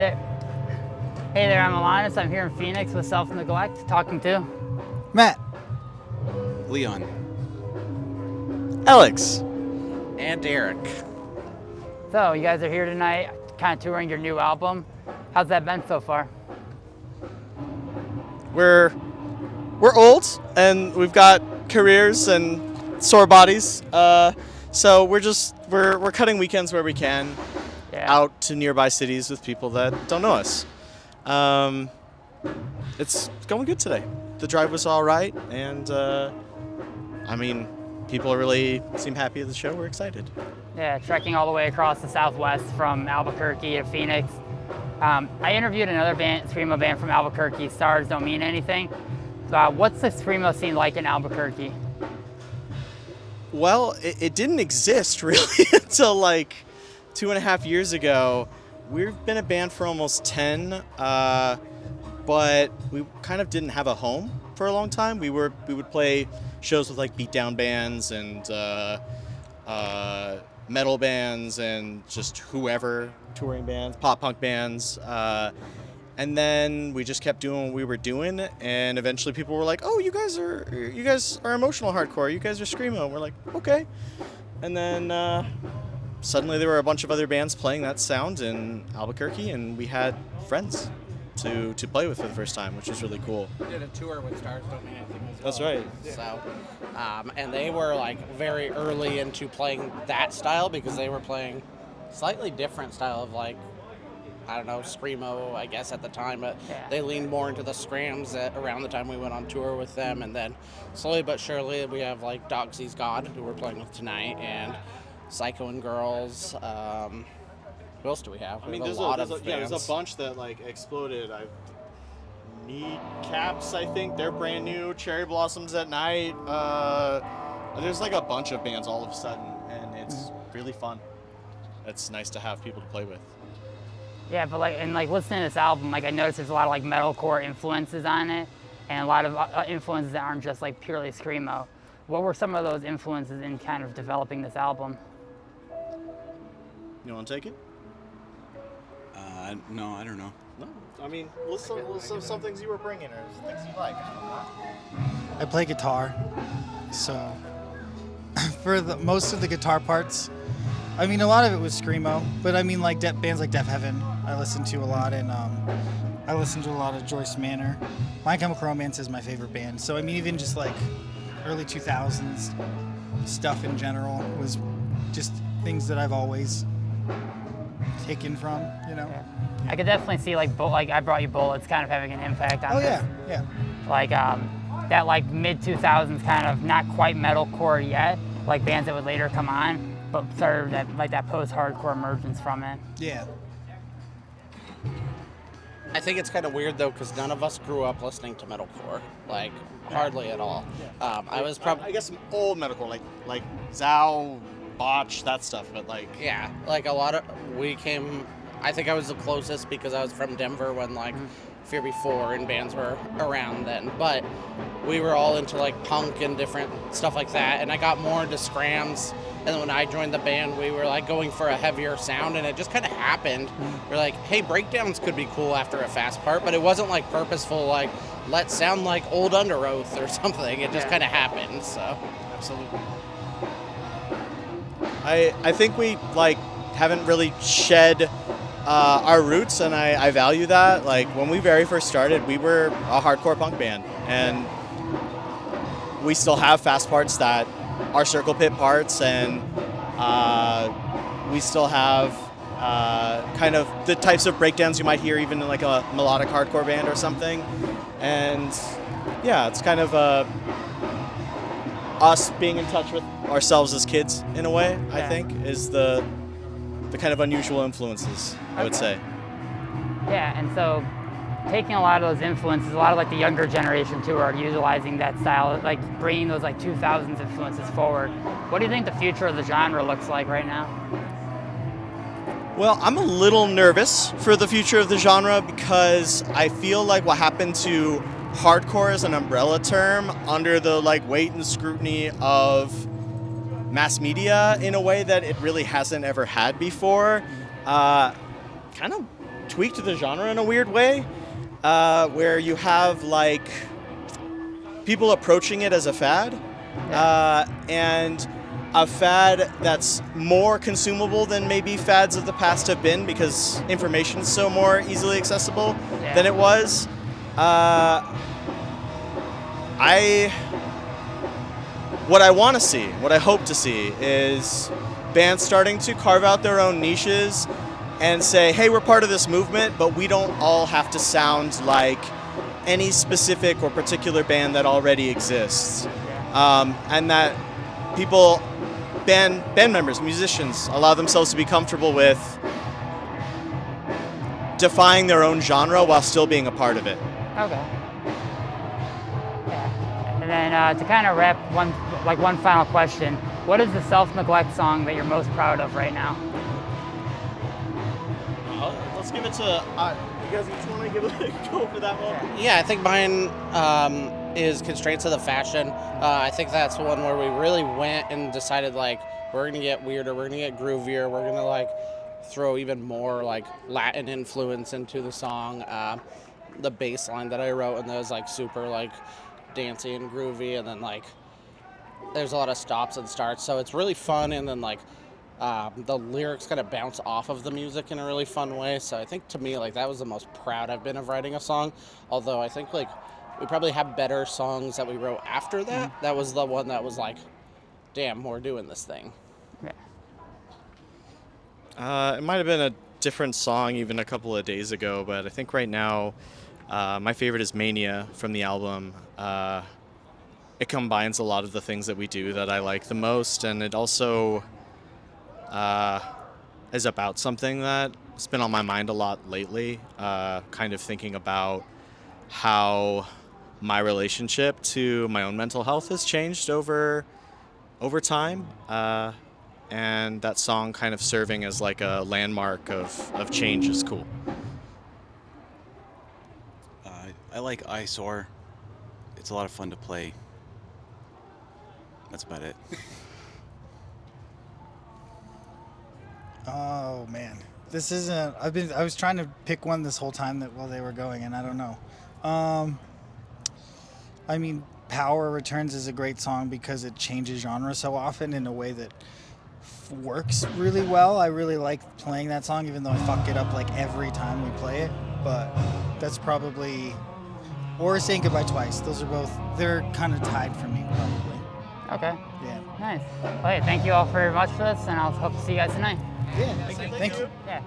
Hey there, I'm Alanis. I'm here in Phoenix with Self-Neglect, talking to Matt. Leon. Alex. And Eric. So you guys are here tonight, kind of touring your new album. How's that been so far? We're old and we've got careers and sore bodies. So we're cutting weekends where we can out to nearby cities with people that don't know us. It's going good today. The drive was all right, and people really seem happy at the show. We're excited. Yeah, trekking all the way across the Southwest from Albuquerque to Phoenix. I interviewed another screamo band from Albuquerque, Stars Don't Mean Anything. What's the screamo scene like in Albuquerque? Well, it didn't exist really until like 2.5 years ago. We've been a band for almost 10, but we kind of didn't have a home for a long time. We would play shows with like beatdown bands and metal bands and just whoever, touring bands, pop punk bands. And then we just kept doing what we were doing, and eventually people were like, "Oh, you guys are emotional hardcore. You guys are screamo." And we're like, "Okay." And then suddenly there were a bunch of other bands playing that sound in Albuquerque, and we had friends to play with for the first time, which was really cool. We did a tour with Stars Don't Mean Anything as well. That's right. So, and they were like very early into playing that style because they were playing slightly different style of like, I don't know, screamo, I guess at the time, but they leaned more into the scrams around the time we went on tour with them, and then slowly but surely we have like Dog Sees God, who we're playing with tonight, and Psycho and Girls. Who else do we have? There's a bunch that like exploded. Kneecaps, I think they're brand new. Cherry Blossoms at Night. There's like a bunch of bands all of a sudden, and it's really fun. It's nice to have people to play with. Yeah, but listening to this album, I noticed there's a lot of like metalcore influences on it, and a lot of influences that aren't just like purely screamo. What were some of those influences in kind of developing this album? You want to take it? No, I don't know. No, list some things you were bringing or things you like. I play guitar, so for most of the guitar parts, a lot of it was screamo, but like bands like Deaf Heaven, I listened to a lot, and I listened to a lot of Joyce Manor. My Chemical Romance is my favorite band, so even just like early 2000s stuff in general was just things that I've always taken from, Yeah. I could definitely see like I Brought You Bullets kind of having an impact on this. yeah. Like that like mid 2000s kind of not quite metalcore yet, like bands that would later come on, but sort of that post-hardcore emergence from it. Yeah. I think it's kind of weird though because none of us grew up listening to metalcore, like hardly at all. I was probably I guess some old metalcore like Zao, Botch, that stuff, but like like a lot of I think I was the closest because I was from Denver when like Fear Before and bands were around then, but we were all into like punk and different stuff like that, and I got more into scrams, and then when I joined the band we were like going for a heavier sound, and it just kind of happened. We're like, hey, breakdowns could be cool after a fast part, but it wasn't like purposeful, like let's sound like Old Under Oath or something. It just kind of happened. So absolutely. I think we like haven't really shed our roots, and I value that. Like when we very first started, we were a hardcore punk band, and we still have fast parts that are circle pit parts, and we still have kind of the types of breakdowns you might hear even in like a melodic hardcore band or something. And yeah, it's kind of us being in touch with ourselves as kids in a way. I think is the kind of unusual influences, I would say. Yeah, and so taking a lot of those influences, a lot of like the younger generation too are utilizing that style, like bringing those like 2000s influences forward. What do you think the future of the genre looks like right now? Well, I'm a little nervous for the future of the genre because I feel like what happened to hardcore as an umbrella term under the like weight and scrutiny of mass media in a way that it really hasn't ever had before, kind of tweaked the genre in a weird way, where you have like people approaching it as a fad, and a fad that's more consumable than maybe fads of the past have been because information is so more easily accessible than it was. What I want to see, what I hope to see, is bands starting to carve out their own niches and say, hey, we're part of this movement, but we don't all have to sound like any specific or particular band that already exists. And that people, band members, musicians, allow themselves to be comfortable with defying their own genre while still being a part of it. Okay. Yeah. And then to kind of wrap one final question, what is the self-neglect song that you're most proud of right now? Let's give it to, you guys each want to give it a go for that one? Yeah, I think mine is Constraints of the Fashion. I think that's one where we really went and decided, like, we're going to get weirder, we're going to get groovier, we're going to, like, throw even more, like, Latin influence into the song. The bass line that I wrote, and that was, like, super, like, dancey and groovy, and then, like, there's a lot of stops and starts, so it's really fun, and then, like, the lyrics kind of bounce off of the music in a really fun way. So I think to me, like, that was the most proud I've been of writing a song. Although I think, like, we probably have better songs that we wrote after that. That was the one that was like, damn, we're doing this thing. Yeah. It might have been a different song even a couple of days ago, but I think right now my favorite is Mania from the album. It combines a lot of the things that we do that I like the most, and it also is about something that's been on my mind a lot lately, kind of thinking about how my relationship to my own mental health has changed over time, and that song kind of serving as like a landmark of change is cool. I like Eyesore. It's a lot of fun to play. That's about it. Oh man, this isn't. I was trying to pick one this whole time while they were going, and I don't know. I mean, Power Returns is a great song because it changes genre so often in a way that works really well. I really like playing that song, even though I fuck it up like every time we play it. But that's probably, or Saying Goodbye Twice. Those are both. They're kind of tied for me, probably. Okay. Yeah. Nice. Well, hey, thank you all very much for this, and I'll hope to see you guys tonight. Yeah. Thank you. Yeah.